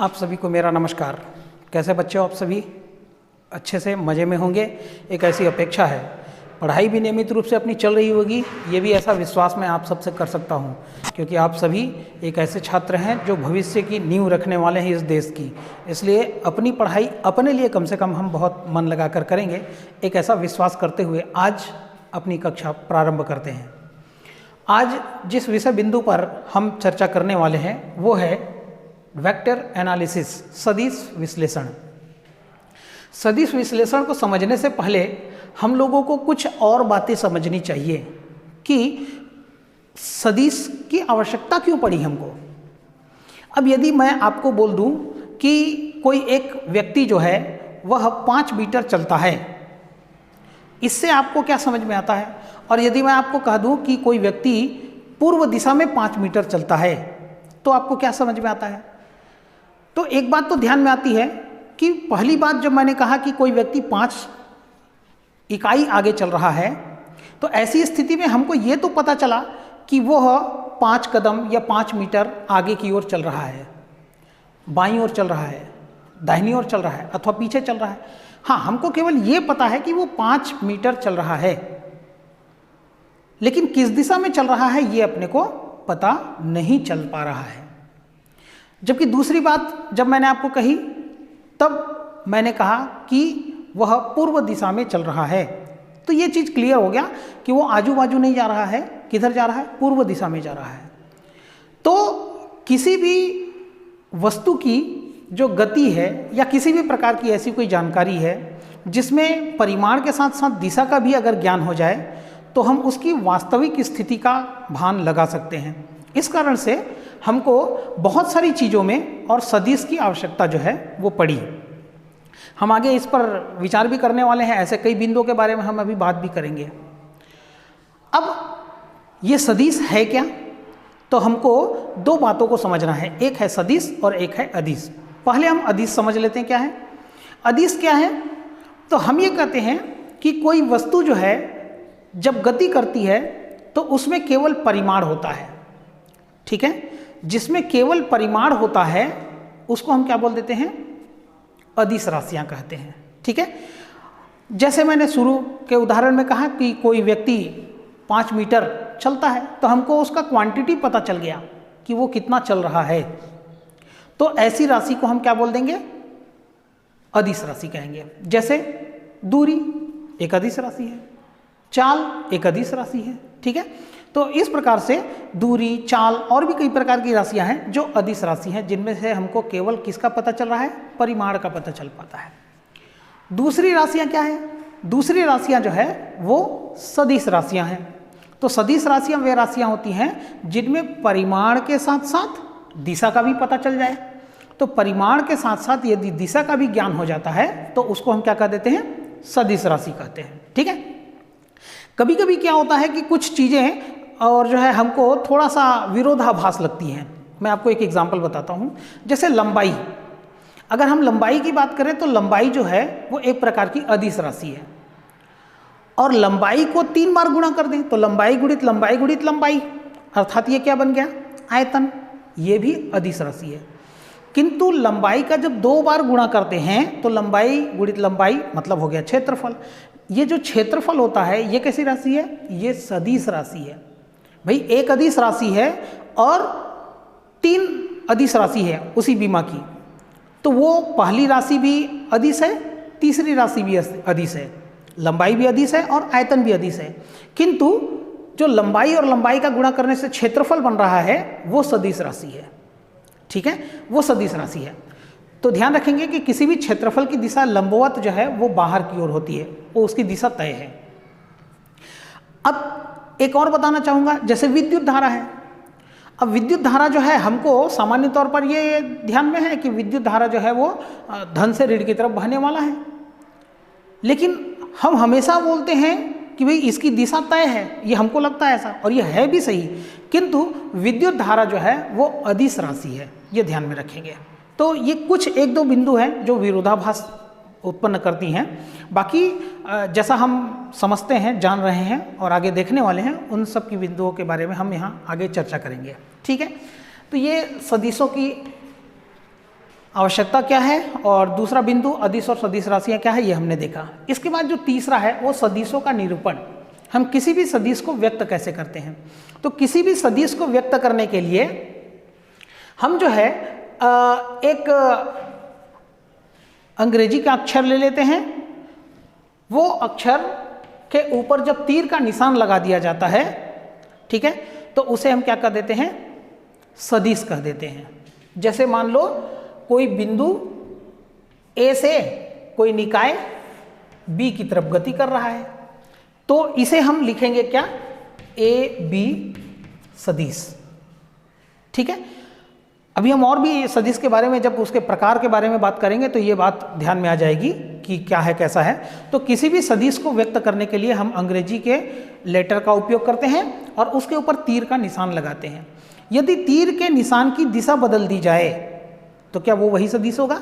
आप सभी को मेरा नमस्कार। कैसे बच्चे हो आप सभी? अच्छे से मज़े में होंगे, एक ऐसी अपेक्षा है। पढ़ाई भी नियमित रूप से अपनी चल रही होगी, ये भी ऐसा विश्वास मैं आप सबसे कर सकता हूँ, क्योंकि आप सभी एक ऐसे छात्र हैं जो भविष्य की नींव रखने वाले हैं इस देश की। इसलिए अपनी पढ़ाई अपने लिए कम से कम हम बहुत मन लगा कर करेंगे, एक ऐसा विश्वास करते हुए आज अपनी कक्षा प्रारंभ करते हैं। आज जिस विषय बिंदु पर हम चर्चा करने वाले हैं वो है वेक्टर एनालिसिस, सदिश विश्लेषण। सदिश विश्लेषण को समझने से पहले हम लोगों को कुछ और बातें समझनी चाहिए कि सदिश की आवश्यकता क्यों पड़ी हमको। अब यदि मैं आपको बोल दूं कि कोई एक व्यक्ति जो है वह 5 मीटर चलता है, इससे आपको क्या समझ में आता है? और यदि मैं आपको कह दूं कि कोई व्यक्ति पूर्व दिशा में 5 मीटर चलता है, तो आपको क्या समझ में आता है? तो एक बात तो ध्यान में आती है कि पहली बात जब मैंने कहा कि कोई व्यक्ति 5 इकाई आगे चल रहा है, तो ऐसी स्थिति में हमको ये तो पता चला कि वह 5 कदम या 5 मीटर आगे की ओर चल रहा है, बाईं ओर चल रहा है, दाहिनी ओर चल रहा है अथवा पीछे चल रहा है। हाँ, हमको केवल ये पता है कि वो 5 मीटर चल रहा है, लेकिन किस दिशा में चल रहा है ये अपने को पता नहीं चल पा रहा है। जबकि दूसरी बात जब मैंने आपको कही तब मैंने कहा कि वह पूर्व दिशा में चल रहा है, तो ये चीज़ क्लियर हो गया कि वो आजू बाजू नहीं जा रहा है, किधर जा रहा है? पूर्व दिशा में जा रहा है। तो किसी भी वस्तु की जो गति है या किसी भी प्रकार की ऐसी कोई जानकारी है जिसमें परिमाण के साथ साथ दिशा का भी अगर ज्ञान हो जाए तो हम उसकी वास्तविक स्थिति का भान लगा सकते हैं। इस कारण से हमको बहुत सारी चीज़ों में और सदिश की आवश्यकता जो है वो पड़ी। हम आगे इस पर विचार भी करने वाले हैं, ऐसे कई बिंदुओं के बारे में हम अभी बात भी करेंगे। अब ये सदिश है क्या? तो हमको 2 बातों को समझना है, एक है सदिश और एक है अदिश। पहले हम अदिश समझ लेते हैं क्या है। अदिश क्या है? तो हम ये कहते हैं कि कोई वस्तु जो है जब गति करती है तो उसमें केवल परिमाण होता है, ठीक है? जिसमें केवल परिमाण होता है उसको हम क्या बोल देते हैं? अदिश राशियां कहते हैं, ठीक है? जैसे मैंने शुरू के उदाहरण में कहा कि कोई व्यक्ति 5 मीटर चलता है, तो हमको उसका क्वांटिटी पता चल गया कि वो कितना चल रहा है, तो ऐसी राशि को हम क्या बोल देंगे? अदिश राशि कहेंगे। जैसे दूरी एक अदिश राशि है, चाल एक अदिश राशि है, ठीक है? तो इस प्रकार से दूरी, चाल और भी कई प्रकार की राशियां हैं जो अदिश राशि हैं, जिनमें से हमको केवल किसका पता चल रहा है? परिमाण का पता चल पाता है। दूसरी राशियां क्या है? दूसरी राशियां जो है वो सदिश राशियां हैं। तो सदिश राशियां वे राशियां होती हैं जिनमें परिमाण के साथ साथ दिशा का भी पता चल जाए। तो परिमाण के साथ साथ यदि दिशा का भी ज्ञान हो जाता है तो उसको हम क्या कह देते हैं? सदिश राशि कहते हैं, ठीक है? कभी कभी क्या होता है कि कुछ चीज़ें और जो है हमको थोड़ा सा विरोधाभास लगती हैं। मैं आपको एक एग्जांपल बताता हूँ। जैसे लंबाई, अगर हम लंबाई की बात करें तो लंबाई जो है वो एक प्रकार की अदिश राशि है, और लंबाई को 3 बार गुणा कर दें तो लंबाई गुणित लंबाई गुणित लंबाई, अर्थात ये क्या बन गया? आयतन। ये भी अदिश राशि है। किंतु लंबाई का जब 2 बार गुणा करते हैं तो लंबाई गुणित लंबाई मतलब हो गया क्षेत्रफल। ये जो क्षेत्रफल होता है ये कैसी राशि है? ये सदिश राशि है। भाई एक अदिश राशि है और 3 अदिश राशि है उसी बीमा की, तो वो पहली राशि भी अदिश है, तीसरी राशि भी अदिश है, लंबाई भी अदिश है और आयतन भी अदिश है। किंतु जो लंबाई और लंबाई का गुणा करने से क्षेत्रफल बन रहा है वो सदिश राशि है, ठीक है? वो सदिश राशि है। तो ध्यान रखेंगे कि किसी भी क्षेत्रफल की दिशा लंबवत जो है वो बाहर की ओर होती है, वो उसकी दिशा तय है। अब एक और बताना चाहूँगा, जैसे विद्युत धारा है। अब विद्युत धारा जो है हमको सामान्य तौर पर ये ध्यान में है कि विद्युत धारा जो है वो धन से ऋण की तरफ बहने वाला है, लेकिन हम हमेशा बोलते हैं कि भाई इसकी दिशा तय है, ये हमको लगता है ऐसा, और ये है भी सही। किंतु विद्युत धारा जो है वो अदिश राशि है, ये ध्यान में रखेंगे। तो ये कुछ 1-2 बिंदु हैं जो विरोधाभास उत्पन्न करती हैं। बाकी जैसा हम समझते हैं, जान रहे हैं और आगे देखने वाले हैं, उन सब की बिंदुओं के बारे में हम यहाँ आगे चर्चा करेंगे, ठीक है? तो ये सदिशों की आवश्यकता क्या है, और दूसरा बिंदु अदिश और सदिश राशियाँ क्या है, ये हमने देखा। इसके बाद जो तीसरा है वो सदिशों का निरूपण। हम किसी भी सदिश को व्यक्त कैसे करते हैं, तो किसी भी सदिश को व्यक्त करने के लिए हम जो है एक अंग्रेजी का अक्षर ले लेते हैं। वो अक्षर के ऊपर जब तीर का निशान लगा दिया जाता है, ठीक है, तो उसे हम क्या कर देते हैं, सदिश कह देते हैं। जैसे मान लो कोई बिंदु ए से कोई निकाय बी की तरफ गति कर रहा है, तो इसे हम लिखेंगे क्या, ए बी सदिश। ठीक है, अभी हम और भी सदिश के बारे में, जब उसके प्रकार के बारे में बात करेंगे तो ये बात ध्यान में आ जाएगी कि क्या है कैसा है। तो किसी भी सदिश को व्यक्त करने के लिए हम अंग्रेजी के लेटर का उपयोग करते हैं और उसके ऊपर तीर का निशान लगाते हैं। यदि तीर के निशान की दिशा बदल दी जाए तो क्या वो वही सदिश होगा?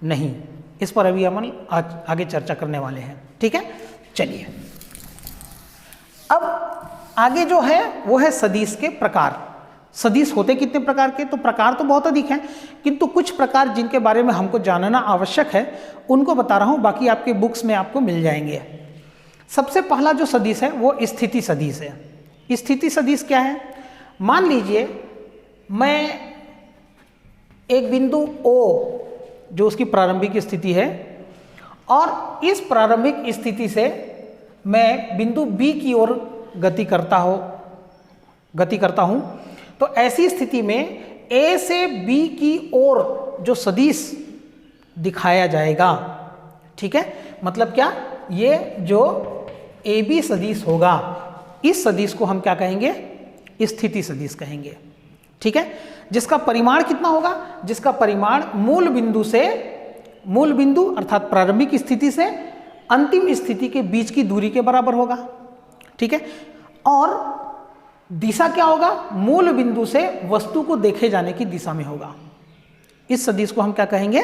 नहीं। इस पर अभी हम आगे चर्चा करने वाले हैं। ठीक है, चलिए अब आगे जो है वो है सदिश के प्रकार। सदिश होते कितने प्रकार के, तो प्रकार तो बहुत अधिक हैं, किंतु कुछ प्रकार जिनके बारे में हमको जानना आवश्यक है उनको बता रहा हूं, बाकी आपके बुक्स में आपको मिल जाएंगे। सबसे पहला जो सदिश है वो स्थिति सदिश है। स्थिति सदिश क्या है? मान लीजिए मैं एक बिंदु O जो उसकी प्रारंभिक स्थिति है, और इस प्रारंभिक स्थिति से मैं बिंदु B की ओर गति करता हूं, तो ऐसी स्थिति में A से B की ओर जो सदिश दिखाया जाएगा, ठीक है, मतलब क्या, ये जो AB सदिश होगा, इस सदिश को हम क्या कहेंगे, स्थिति सदिश कहेंगे। ठीक है, जिसका परिमाण कितना होगा, जिसका परिमाण मूल बिंदु अर्थात प्रारंभिक स्थिति से अंतिम स्थिति के बीच की दूरी के बराबर होगा। ठीक है, और दिशा क्या होगा, मूल बिंदु से वस्तु को देखे जाने की दिशा में होगा। इस सदिश को हम क्या कहेंगे,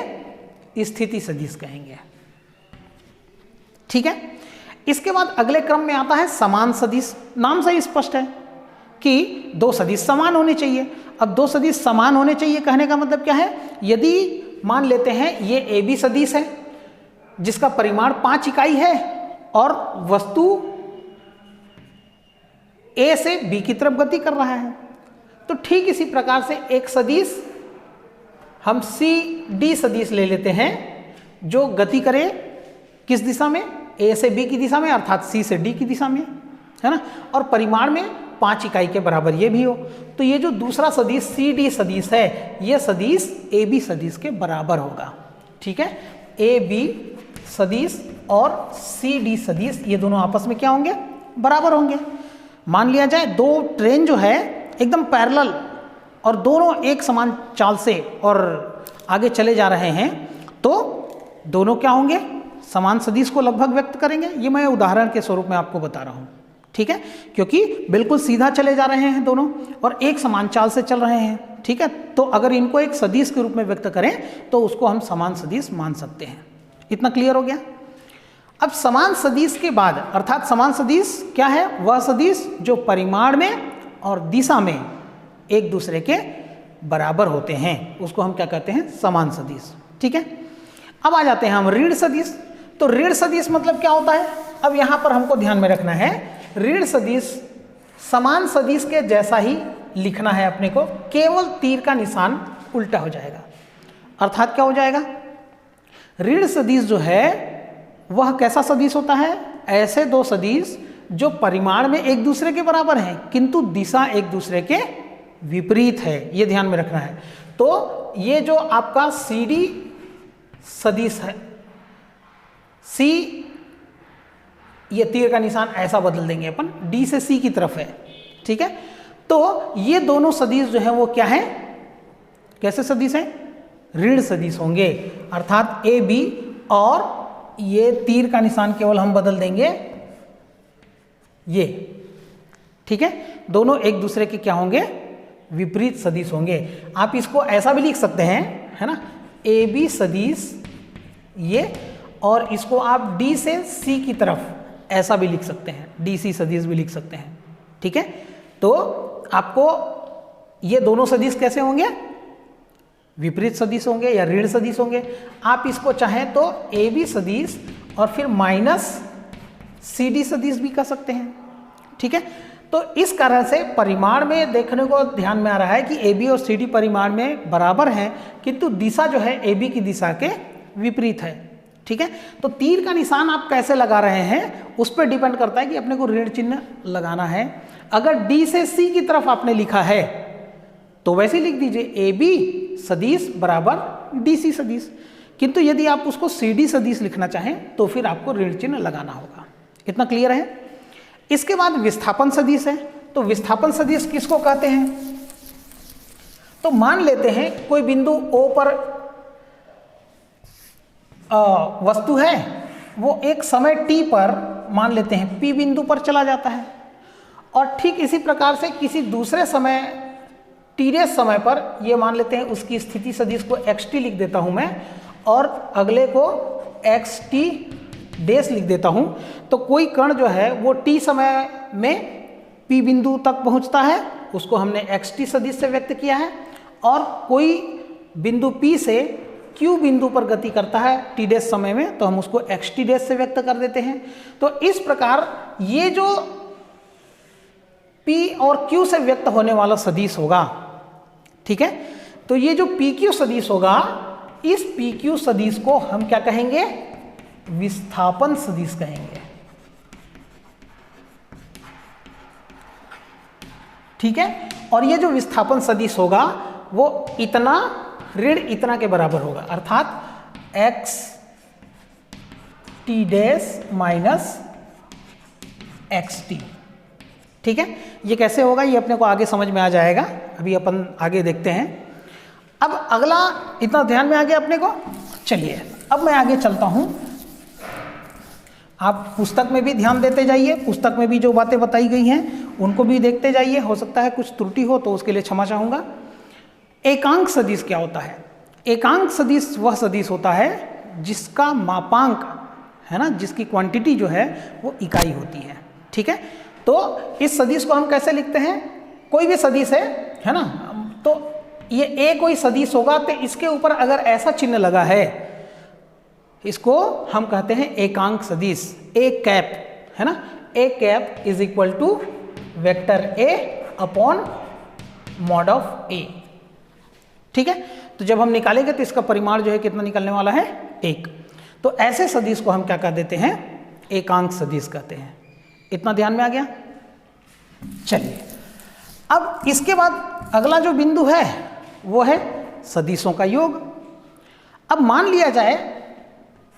स्थिति सदिश कहेंगे। ठीक है, इसके बाद अगले क्रम में आता है समान सदिश। नाम से ही स्पष्ट है कि दो सदिश समान होने चाहिए। अब दो सदिश समान होने चाहिए कहने का मतलब क्या है, यदि मान लेते हैं ये ए बी सदिश है जिसका परिमाण 5 इकाई है और वस्तु ए से बी की तरफ गति कर रहा है, तो ठीक इसी प्रकार से एक सदिश हम सी डी सदिश ले लेते हैं जो गति करे किस दिशा में, ए से बी की दिशा में, अर्थात सी से डी की दिशा में, है ना, और परिमाण में 5 इकाई के बराबर ये भी हो। तो ये जो दूसरा सदिश सी डी सदिश है, ये सदिश ए बी सदिश के बराबर होगा। ठीक है, ए बी सदिश और सी डी सदिश ये दोनों आपस में क्या होंगे, बराबर होंगे। मान लिया जाए दो ट्रेन जो है एकदम पैरेलल और दोनों एक समान चाल से और आगे चले जा रहे हैं, तो दोनों क्या होंगे, समान सदिश को लगभग व्यक्त करेंगे। ये मैं उदाहरण के स्वरूप में आपको बता रहा हूँ। ठीक है, क्योंकि बिल्कुल सीधा चले जा रहे हैं दोनों और एक समान चाल से चल रहे हैं। ठीक है, तो अगर इनको एक सदिश के रूप में व्यक्त करें तो उसको हम समान सदिश मान सकते हैं। इतना क्लियर हो गया। अब समान सदिश के बाद, अर्थात समान सदिश क्या है, वह सदिश जो परिमाण में और दिशा में एक दूसरे के बराबर होते हैं, उसको हम क्या कहते हैं, समान सदिश। ठीक है, अब आ जाते हैं हम ऋण सदिश। तो ऋण सदिश मतलब क्या होता है, अब यहां पर हमको ध्यान में रखना है, ऋण सदिश समान सदिश के जैसा ही लिखना है अपने को, केवल तीर का निशान उल्टा हो जाएगा। अर्थात क्या हो जाएगा, ऋण सदिश जो है वह कैसा सदिश होता है, ऐसे दो सदिश जो परिमाण में एक दूसरे के बराबर हैं किंतु दिशा एक दूसरे के विपरीत है, ये ध्यान में रखना है। तो ये जो आपका सी डी सदिश है, सी, ये तीर का निशान ऐसा बदल देंगे अपन, डी से सी की तरफ है। ठीक है, तो ये दोनों सदिश जो है वो क्या है, कैसे सदिश है, ऋण सदिश होंगे। अर्थात ए बी और ये तीर का निशान केवल हम बदल देंगे ये। ठीक है, दोनों एक दूसरे के क्या होंगे, विपरीत सदिश होंगे। आप इसको ऐसा भी लिख सकते हैं, है ना, ए बी सदिश ये, और इसको आप डी से सी की तरफ ऐसा भी लिख सकते हैं, डी सी सदिश भी लिख सकते हैं। ठीक है, तो आपको ये दोनों सदिश कैसे होंगे, विपरीत सदिश होंगे या ऋण सदिश होंगे। आप इसको चाहें तो ए बी सदिश और फिर माइनस सी डी सदिश भी कर सकते हैं, ठीक है। तो इस कारण से परिमाण में देखने को ध्यान में आ रहा है कि ए बी और सी डी परिमाण में बराबर हैं, किंतु दिशा जो है ए बी की दिशा के विपरीत है, ठीक है। तो तीर का निशान आप कैसे लगा रहे हैं उस पर डिपेंड करता है कि अपने को ऋण चिन्ह लगाना है। अगर डी से सी की तरफ आपने लिखा है तो वैसे लिख दीजिए ए बी सदिश बराबर डी सी सदिश, किंतु यदि आप उसको सी डी सदिश लिखना चाहें तो फिर आपको ऋण चिन्ह लगाना होगा। इतना क्लियर है। इसके बाद विस्थापन सदिश है। तो विस्थापन सदिश किसको कहते हैं? तो मान लेते हैं कोई बिंदु O पर वस्तु है, वो एक समय t पर मान लेते हैं P बिंदु पर चला जाता है, और ठीक इसी प्रकार से किसी दूसरे समय t डैश समय पर ये मान लेते हैं उसकी स्थिति सदिश को xt लिख देता हूं मैं, और अगले को xt डैश लिख देता हूं। तो कोई कण जो है वो t समय में P बिंदु तक पहुंचता है, उसको हमने xt सदिश से व्यक्त किया है, और कोई बिंदु P से Q बिंदु पर गति करता है t डैश समय में, तो हम उसको xt डैश से व्यक्त कर देते हैं। तो इस प्रकार ये जो P और Q से व्यक्त होने वाला सदिश होगा, ठीक है, तो ये जो PQ सदिश होगा, इस PQ सदिश को हम क्या कहेंगे? विस्थापन सदिश कहेंगे, ठीक है। और ये जो विस्थापन सदिश होगा वो इतना ऋण इतना के बराबर होगा, अर्थात x t dash minus xt, ठीक है। ये कैसे होगा ये अपने को आगे समझ में आ जाएगा, अभी अपन आगे देखते हैं। अब अगला इतना ध्यान में आ गया अपने को। चलिए अब मैं आगे चलता हूं। आप पुस्तक में भी ध्यान देते जाइए, पुस्तक में भी जो बातें बताई गई हैं उनको भी देखते जाइए, हो सकता है कुछ त्रुटि हो तो उसके लिए क्षमा चाहूँगा। एकांक सदिश क्या होता है? एकांक सदिश वह सदिश होता है जिसका मापांक है ना, जिसकी क्वांटिटी जो है वो इकाई होती है, ठीक है। तो इस सदिश को हम कैसे लिखते हैं? कोई भी सदिश है ना, तो ये ए कोई सदिश होगा तो इसके ऊपर अगर ऐसा चिन्ह लगा है, इसको हम कहते हैं एकांक सदिश। ए कैप है ना, a cap is equal to vector a upon mod of a, ठीक है। तो जब हम निकालेंगे तो इसका परिमाण जो है कितना निकलने वाला है? 1। तो ऐसे सदिश को हम क्या कह देते हैं? एकांक सदिश कहते हैं। इतना ध्यान में आ गया। चलिए अब इसके बाद अगला जो बिंदु है वो है सदिशों का योग। अब मान लिया जाए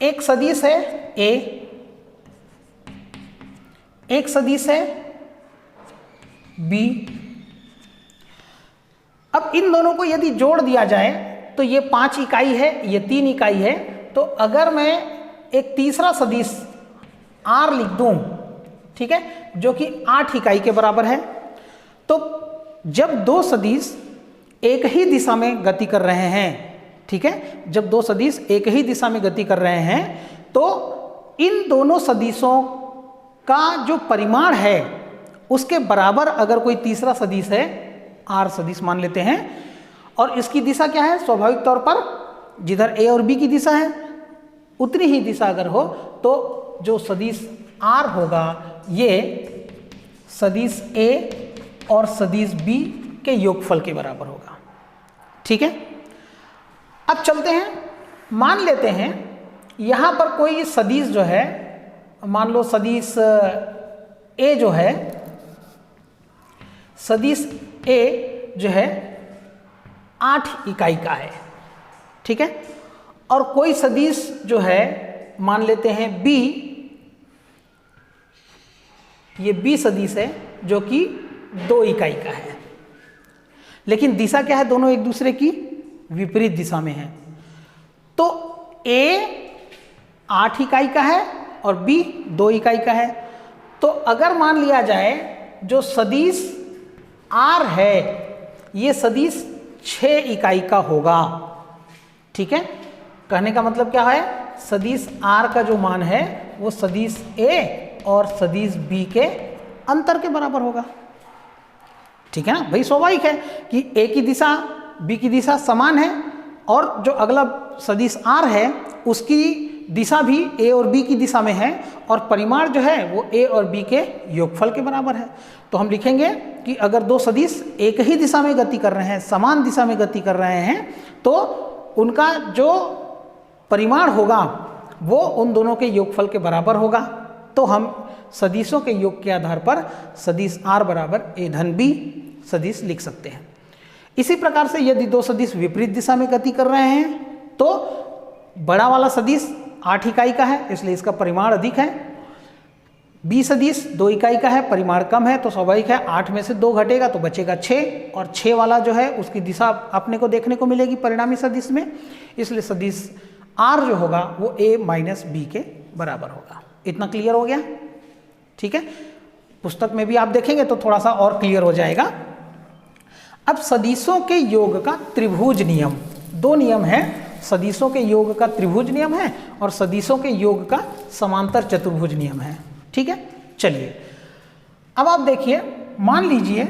एक सदिश है A, एक सदिश है B। अब इन दोनों को यदि जोड़ दिया जाए तो ये 5 इकाई है, ये 3 इकाई है। तो अगर मैं एक तीसरा सदिश R लिख दूं, ठीक है, जो कि 8 इकाई के बराबर है, तो जब दो सदिश एक ही दिशा में गति कर रहे हैं, ठीक है, जब दो सदिश एक ही दिशा में गति कर रहे हैं तो इन दोनों सदिशों का जो परिमाण है उसके बराबर अगर कोई तीसरा सदिश है, R सदिश मान लेते हैं, और इसकी दिशा क्या है? स्वाभाविक तौर पर जिधर A और B की दिशा है उतनी ही दिशा अगर हो तो जो सदिश R होगा ये सदिश A और सदिश B के योगफल के बराबर होगा, ठीक है। अब चलते हैं, मान लेते हैं यहाँ पर कोई सदिश जो है, मान लो सदिश A जो है, सदिश A जो है 8 इकाई का है, ठीक है, और कोई सदिश जो है मान लेते हैं B, ये B सदिश है जो कि 2 इकाई का है, लेकिन दिशा क्या है? दोनों एक दूसरे की विपरीत दिशा में है। तो A 8 इकाई का है और B 2 इकाई का है। तो अगर मान लिया जाए जो सदिश R है ये सदिश 6 इकाई का होगा, ठीक है। कहने का मतलब क्या है? सदिश R का जो मान है वो सदिश A और सदिश B के अंतर के बराबर होगा, ठीक है ना भाई। स्वाभाविक है कि A की दिशा B की दिशा समान है, और जो अगला सदिश r है उसकी दिशा भी a और b की दिशा में है और परिमाण जो है वो a और b के योगफल के बराबर है। तो हम लिखेंगे कि अगर दो सदिश एक ही दिशा में गति कर रहे हैं, समान दिशा में गति कर रहे हैं, तो उनका जो परिमाण होगा वो उन दोनों के योगफल के बराबर होगा। तो हम सदिशों के योग के आधार पर सदिश r बराबर a धन b सदिश लिख सकते हैं। इसी प्रकार से यदि दो सदिश विपरीत दिशा में गति कर रहे हैं तो बड़ा वाला सदिश 8 इकाई का है, इसलिए इसका परिमाण अधिक है। बी सदिश 2 इकाई का है, परिमाण कम है, तो स्वाभाविक है 8 में से 2 घटेगा तो बचेगा 6, और 6 वाला जो है उसकी दिशा अपने को देखने को मिलेगी परिणामी सदिश में, इसलिए सदिश r जो होगा वो a माइनस बी के बराबर होगा। इतना क्लियर हो गया? ठीक है, पुस्तक में भी आप देखेंगे तो थोड़ा सा और क्लियर हो जाएगा। अब सदिशों के योग का त्रिभुज नियम, 2 नियम है, सदिशों के योग का त्रिभुज नियम है और सदिशों के योग का समांतर चतुर्भुज नियम है। ठीक है, चलिए अब आप देखिए, मान लीजिए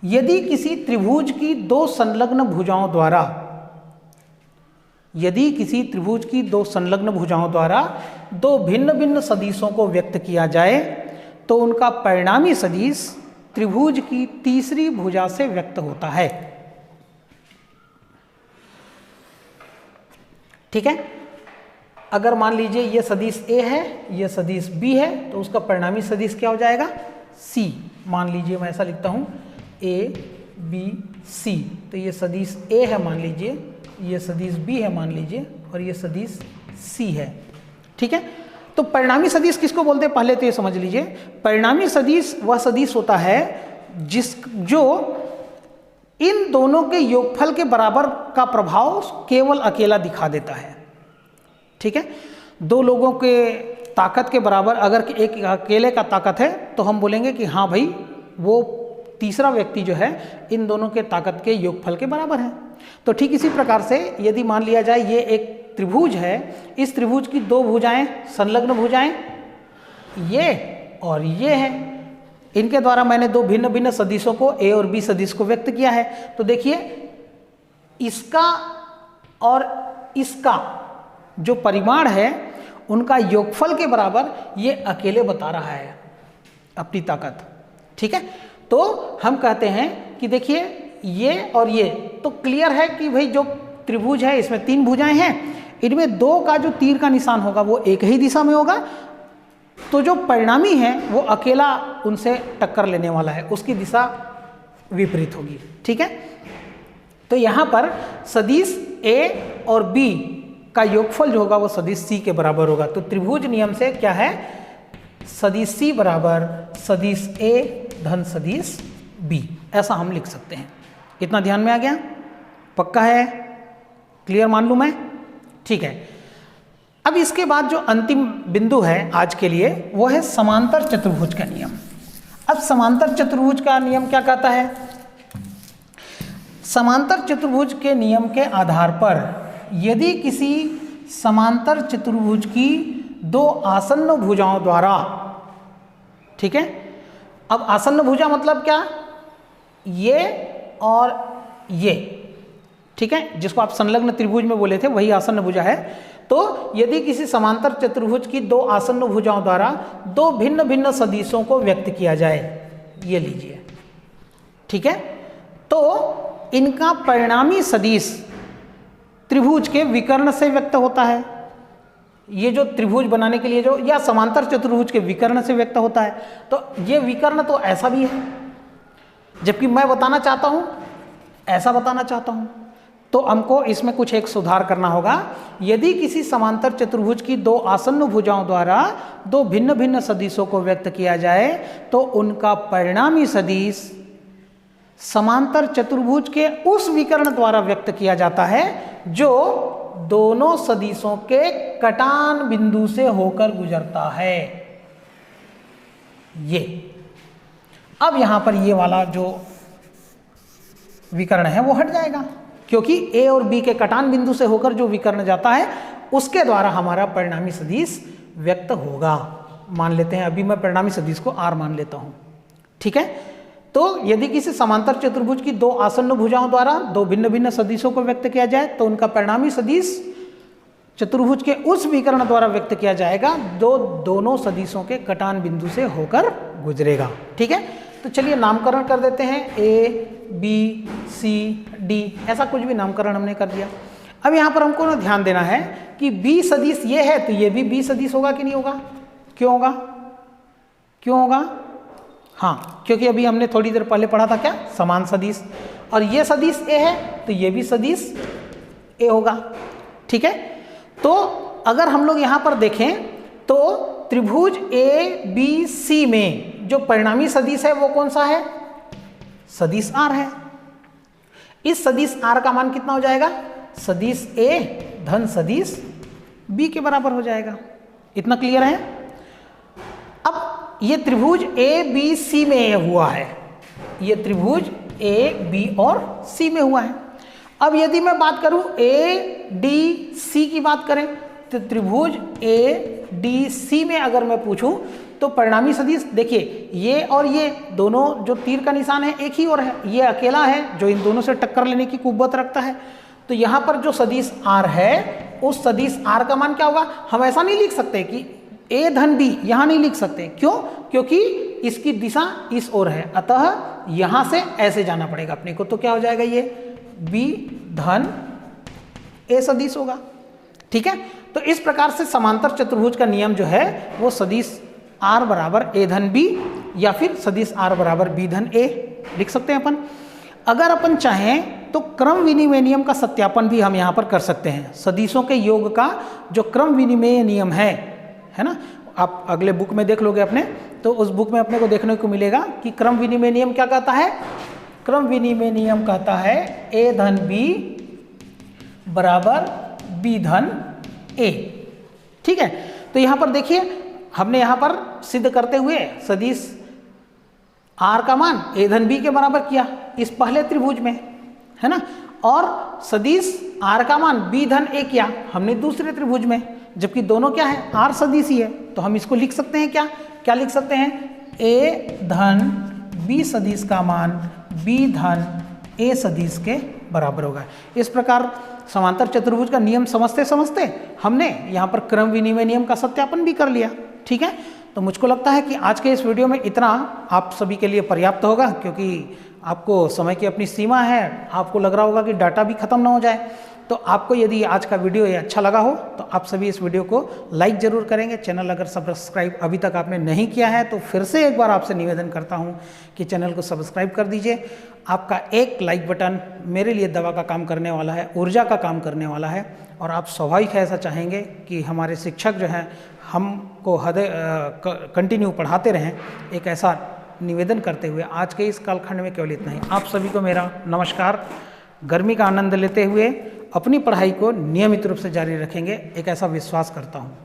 यदि किसी त्रिभुज की 2 संलग्न भुजाओं द्वारा, यदि किसी त्रिभुज की 2 संलग्न भुजाओं द्वारा 2 भिन्न भिन्न सदिशों को व्यक्त किया जाए तो उनका परिणामी सदिश त्रिभुज की तीसरी भुजा से व्यक्त होता है। ठीक है, अगर मान लीजिए ये सदिश a है, ये सदिश b है, तो उसका परिणामी सदिश क्या हो जाएगा? c। मान लीजिए मैं ऐसा लिखता हूं a b c, तो ये सदिश a है मान लीजिए, ये सदिश b है मान लीजिए, और ये सदिश c है। ठीक है, तो परिणामी सदिश किसको बोलते हैं पहले तो ये समझ लीजिए। परिणामी सदिश वह सदिश होता है जो इन दोनों के योगफल के बराबर का प्रभाव केवल अकेला दिखा देता है। ठीक है, 2 लोगों के ताकत के बराबर अगर एक अकेले का ताकत है तो हम बोलेंगे कि हाँ भाई वो तीसरा व्यक्ति जो है इन दोनों के ताकत के योगफल के बराबर है। तो ठीक इसी प्रकार से यदि मान लिया जाए ये एक त्रिभुज है, इस त्रिभुज की 2 भुजाएं, संलग्न भुजाएं ये और ये हैं, इनके द्वारा मैंने 2 भिन्न भिन्न सदिशों को a और b सदिश को व्यक्त किया है। तो देखिए इसका और इसका जो परिमाण है उनका योगफल के बराबर ये अकेले बता रहा है अपनी ताकत। ठीक है, तो हम कहते हैं कि देखिए ये और ये तो क्लियर है कि भाई जो त्रिभुज है इसमें 3 भुजाएं हैं, इनमें 2 का जो तीर का निशान होगा वो एक ही दिशा में होगा, तो जो परिणामी है वो अकेला उनसे टक्कर लेने वाला है, उसकी दिशा विपरीत होगी। ठीक है, तो यहाँ पर सदिश a और b का योगफल जो होगा वो सदिश c के बराबर होगा। तो त्रिभुज नियम से क्या है, सदिश c बराबर सदिश a धन सदिश b, ऐसा हम लिख सकते हैं। इतना ध्यान में आ गया? पक्का है? क्लियर मान लूँ मैं? ठीक है, अब इसके बाद जो अंतिम बिंदु है आज के लिए वो है समांतर चतुर्भुज का नियम। अब समांतर चतुर्भुज का नियम क्या कहता है? समांतर चतुर्भुज के नियम के आधार पर यदि किसी समांतर चतुर्भुज की 2 आसन्न भुजाओं द्वारा, ठीक है, अब आसन्न भुजा मतलब क्या, ये और ये, ठीक है, जिसको आप संलग्न त्रिभुज में बोले थे वही आसन्न भुजा है। तो यदि किसी समांतर चतुर्भुज की 2 आसन्न भुजाओं द्वारा 2 भिन्न भिन्न सदिशों को व्यक्त किया जाए, ये लीजिए, ठीक है, तो इनका परिणामी सदिश त्रिभुज के विकर्ण से व्यक्त होता है। ये जो त्रिभुज बनाने के लिए जो या समांतर चतुर्भुज के विकर्ण से व्यक्त होता है, तो ये विकर्ण तो ऐसा भी है, जबकि मैं बताना चाहता हूं ऐसा बताना चाहता हूं, तो हमको इसमें कुछ एक सुधार करना होगा। यदि किसी समांतर चतुर्भुज की 2 आसन्न भुजाओं द्वारा 2 भिन्न भिन्न सदिशों को व्यक्त किया जाए तो उनका परिणामी सदिश समांतर चतुर्भुज के उस विकर्ण द्वारा व्यक्त किया जाता है जो दोनों सदिशों के कटान बिंदु से होकर गुजरता है। ये अब यहां पर ये वाला जो विकर्ण है वो हट जाएगा, क्योंकि a और b के कटान बिंदु से होकर जो विकर्ण जाता है उसके द्वारा हमारा परिणामी सदिश व्यक्त होगा। मान लेते हैं, अभी मैं परिणामी सदिश को r मान लेता हूं, ठीक है। तो यदि किसी समांतर चतुर्भुज की दो आसन्न भुजाओं द्वारा दो भिन्न भिन्न सदिशों को व्यक्त किया जाए तो उनका परिणामी सदिश चतुर्भुज के उस विकर्ण द्वारा व्यक्त किया जाएगा जो दोनों सदिशों के कटान बिंदु से होकर गुजरेगा। ठीक है, तो चलिए नामकरण कर देते हैं, ए बी सी डी, ऐसा कुछ भी नामकरण हमने कर दिया। अब यहाँ पर हमको ना ध्यान देना है कि बी सदिश ये है तो ये भी बी सदिश होगा कि नहीं होगा? क्यों होगा? क्यों होगा? हाँ, क्योंकि अभी हमने थोड़ी देर पहले पढ़ा था क्या, समान सदिश, और ये सदिश ए है तो ये भी सदिश ए होगा। ठीक है, तो अगर हम लोग यहाँ पर देखें तो त्रिभुज ए बी सी में जो परिणामी सदिश है वो कौन सा है? सदिश आर है। इस सदिश आर का मान कितना हो जाएगा? सदिश ए धन सदिश बी के बराबर हो जाएगा। इतना क्लियर है? अब ये त्रिभुज ए बी सी में हुआ है, ये त्रिभुज ए बी और सी में हुआ है। अब यदि मैं बात करूं ए डी सी की बात करें तो त्रिभुज ए डी सी में अगर मैं पूछूं तो परिणामी सदिश देखिए ये और ये दोनों जो तीर का निशान है एक ही ओर है, ये अकेला है जो इन दोनों से टक्कर लेने की कुव्वत रखता है। तो यहाँ पर जो सदिश आर है उस सदिश आर का मान क्या होगा? हम ऐसा नहीं लिख सकते कि ए धन बी, यहाँ नहीं लिख सकते। क्यों? क्योंकि इसकी दिशा इस ओर है, अतः यहाँ से ऐसे जाना पड़ेगा अपने को। तो क्या हो जाएगा? ये बी धन ए सदिश होगा। ठीक है, तो इस प्रकार से समांतर चतुर्भुज का नियम जो है वो सदिश आर बराबर ए धन बी या फिर सदिश आर बराबर बी धन ए लिख सकते हैं अपन। अगर अपन चाहें तो क्रम विनिमय नियम का सत्यापन भी हम यहाँ पर कर सकते हैं। सदिशों के योग का जो क्रम विनिमय नियम है ना, आप अगले बुक में देख लोगे अपने, तो उस बुक में अपने को देखने को मिलेगा कि क्रम विनिमय नियम क्या कहता है। क्रम विनिमय नियम कहता है ए धन बी बराबर बी धन ए। ठीक है, तो यहाँ पर देखिए हमने यहाँ पर सिद्ध करते हुए सदिश आर का मान ए धन बी के बराबर किया इस पहले त्रिभुज में, है ना, और सदिश आर का मान बी धन ए किया हमने दूसरे त्रिभुज में, जबकि दोनों क्या है? आर सदिश ही है। तो हम इसको लिख सकते हैं क्या? क्या लिख सकते हैं? ए धन बी सदिश का मान बी धन ए सदिश के बराबर होगा। इस प्रकार समांतर चतुर्भुज का नियम समझते समझते हमने यहाँ पर क्रम विनिमय नियम का सत्यापन भी कर लिया। ठीक है, तो मुझको लगता है कि आज के इस वीडियो में इतना आप सभी के लिए पर्याप्त होगा, क्योंकि आपको समय की अपनी सीमा है, आपको लग रहा होगा कि डाटा भी खत्म ना हो जाए। तो आपको यदि आज का वीडियो ये अच्छा लगा हो तो आप सभी इस वीडियो को लाइक ज़रूर करेंगे। चैनल अगर सब्सक्राइब अभी तक आपने नहीं किया है तो फिर से एक बार आपसे निवेदन करता हूं कि चैनल को सब्सक्राइब कर दीजिए। आपका एक लाइक बटन मेरे लिए दवा का काम करने वाला है, ऊर्जा का काम करने वाला है, और आप स्वाभाविक है ऐसा चाहेंगे कि हमारे शिक्षक जो हैं हमको कंटिन्यू पढ़ाते रहें। एक ऐसा निवेदन करते हुए आज के इस कालखंड में केवल इतना ही। आप सभी को मेरा नमस्कार। गर्मी का आनंद लेते हुए अपनी पढ़ाई को नियमित रूप से जारी रखेंगे, एक ऐसा विश्वास करता हूँ।